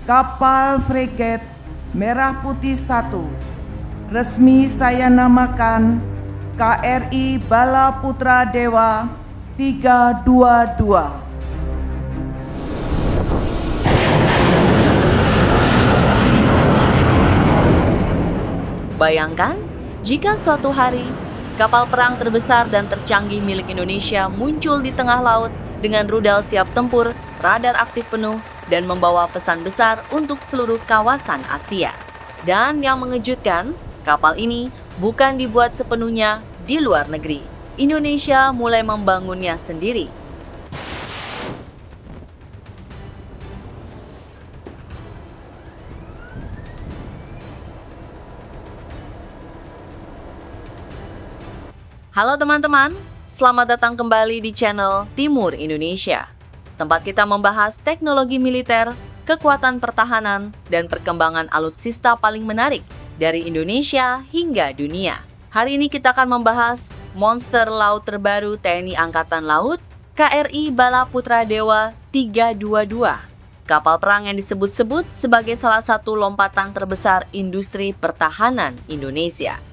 Kapal Fregat Merah Putih 1 resmi saya namakan KRI Bala Putra Dewa 322. Bayangkan jika suatu hari kapal perang terbesar dan tercanggih milik Indonesia muncul di tengah laut dengan rudal siap tempur, radar aktif penuh, dan membawa pesan besar untuk seluruh kawasan Asia. Dan yang mengejutkan, kapal ini bukan dibuat sepenuhnya di luar negeri. Indonesia mulai membangunnya sendiri. Halo teman-teman, selamat datang kembali di channel Timur Indonesia. Tempat kita membahas teknologi militer, kekuatan pertahanan, dan perkembangan alutsista paling menarik dari Indonesia hingga dunia. Hari ini kita akan membahas monster laut terbaru TNI Angkatan Laut, KRI Bala Putra Dewa 322. Kapal perang yang disebut-sebut sebagai salah satu lompatan terbesar industri pertahanan Indonesia.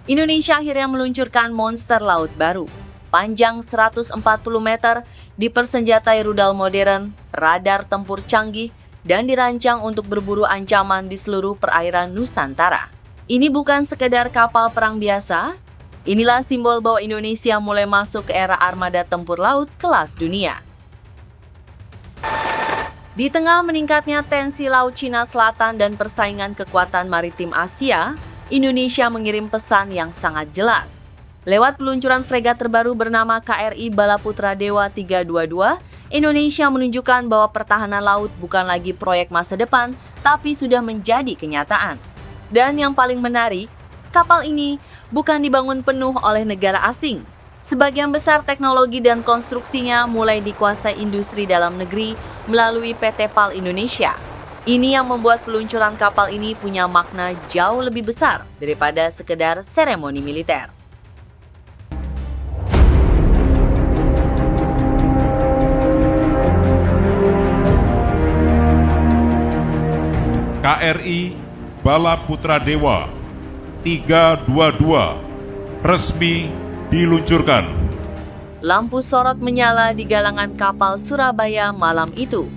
Indonesia akhirnya meluncurkan monster laut baru, panjang 140 meter, dipersenjatai rudal modern, radar tempur canggih, dan dirancang untuk berburu ancaman di seluruh perairan Nusantara. Ini bukan sekedar kapal perang biasa, inilah simbol bahwa Indonesia mulai masuk ke era armada tempur laut kelas dunia. Di tengah meningkatnya tensi Laut Cina Selatan dan persaingan kekuatan maritim Asia, Indonesia mengirim pesan yang sangat jelas. Lewat peluncuran fregat terbaru bernama KRI Bala Putra Dewa 322, Indonesia menunjukkan bahwa pertahanan laut bukan lagi proyek masa depan, tapi sudah menjadi kenyataan. Dan yang paling menarik, kapal ini bukan dibangun penuh oleh negara asing. Sebagian besar teknologi dan konstruksinya mulai dikuasai industri dalam negeri melalui PT PAL Indonesia. Ini yang membuat peluncuran kapal ini punya makna jauh lebih besar daripada sekedar seremoni militer. KRI Bala Putra Dewa 322 resmi diluncurkan. Lampu sorot menyala di galangan kapal Surabaya malam itu,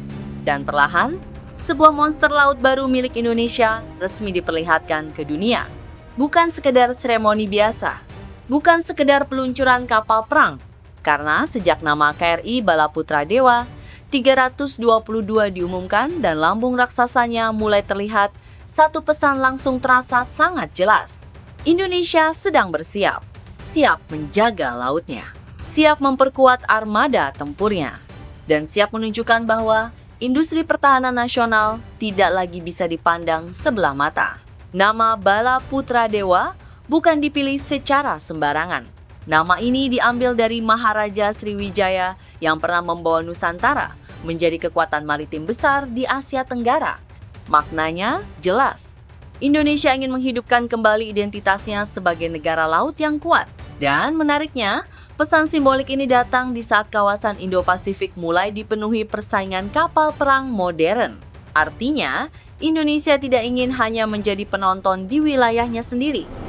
dan perlahan sebuah monster laut baru milik Indonesia resmi diperlihatkan ke dunia. Bukan sekedar seremoni biasa, bukan sekedar peluncuran kapal perang, karena sejak nama KRI Bala Putra Dewa 322 diumumkan dan lambung raksasanya mulai terlihat, satu pesan langsung terasa sangat jelas. Indonesia sedang bersiap, siap menjaga lautnya, siap memperkuat armada tempurnya, dan siap menunjukkan bahwa industri pertahanan nasional tidak lagi bisa dipandang sebelah mata. Nama Bala Putra Dewa bukan dipilih secara sembarangan. Nama ini diambil dari Maharaja Sriwijaya yang pernah membawa Nusantara menjadi kekuatan maritim besar di Asia Tenggara. Maknanya jelas. Indonesia ingin menghidupkan kembali identitasnya sebagai negara laut yang kuat. Dan menariknya, pesan simbolik ini datang di saat kawasan Indo-Pasifik mulai dipenuhi persaingan kapal perang modern. Artinya, Indonesia tidak ingin hanya menjadi penonton di wilayahnya sendiri.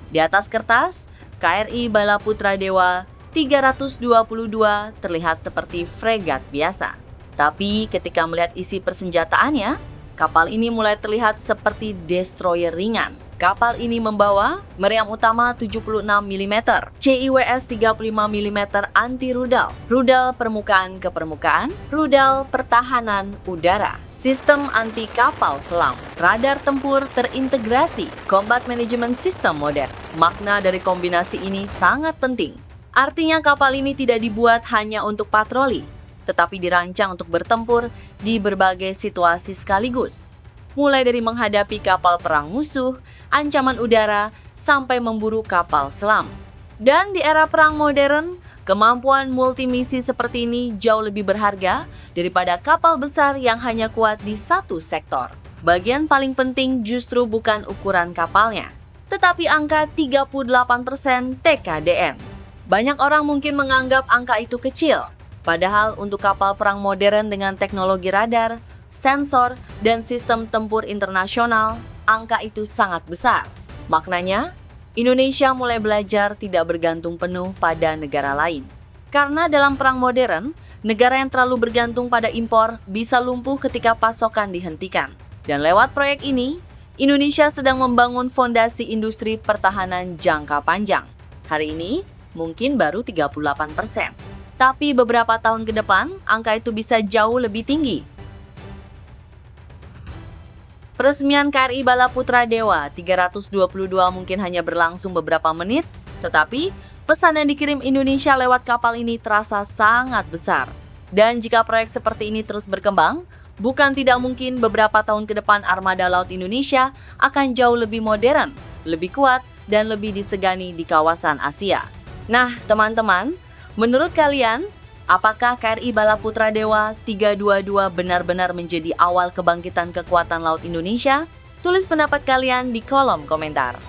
Di atas kertas, KRI Bala Putra Dewa 322 terlihat seperti fregat biasa. Tapi ketika melihat isi persenjataannya, kapal ini mulai terlihat seperti destroyer ringan. Kapal ini membawa meriam utama 76 mm, CIWS 35 mm anti-rudal, rudal permukaan ke permukaan, rudal pertahanan udara, sistem anti kapal selam, radar tempur terintegrasi, combat management system modern. Makna dari kombinasi ini sangat penting. Artinya kapal ini tidak dibuat hanya untuk patroli, tetapi dirancang untuk bertempur di berbagai situasi sekaligus. Mulai dari menghadapi kapal perang musuh, ancaman udara, sampai memburu kapal selam. Dan di era perang modern, kemampuan multimisi seperti ini jauh lebih berharga daripada kapal besar yang hanya kuat di satu sektor. Bagian paling penting justru bukan ukuran kapalnya, tetapi angka 38% TKDN. Banyak orang mungkin menganggap angka itu kecil, padahal untuk kapal perang modern dengan teknologi radar, sensor, dan sistem tempur internasional, angka itu sangat besar. Maknanya, Indonesia mulai belajar tidak bergantung penuh pada negara lain. Karena dalam perang modern, negara yang terlalu bergantung pada impor bisa lumpuh ketika pasokan dihentikan. Dan lewat proyek ini, Indonesia sedang membangun fondasi industri pertahanan jangka panjang. Hari ini, mungkin baru 38%. Tapi beberapa tahun ke depan, angka itu bisa jauh lebih tinggi. Peresmian KRI Bala Putra Dewa 322 mungkin hanya berlangsung beberapa menit, tetapi pesan yang dikirim Indonesia lewat kapal ini terasa sangat besar. Dan jika proyek seperti ini terus berkembang, bukan tidak mungkin beberapa tahun ke depan armada laut Indonesia akan jauh lebih modern, lebih kuat, dan lebih disegani di kawasan Asia. Nah, teman-teman, menurut kalian, apakah KRI Bala Putra Dewa 322 benar-benar menjadi awal kebangkitan kekuatan laut Indonesia? Tulis pendapat kalian di kolom komentar.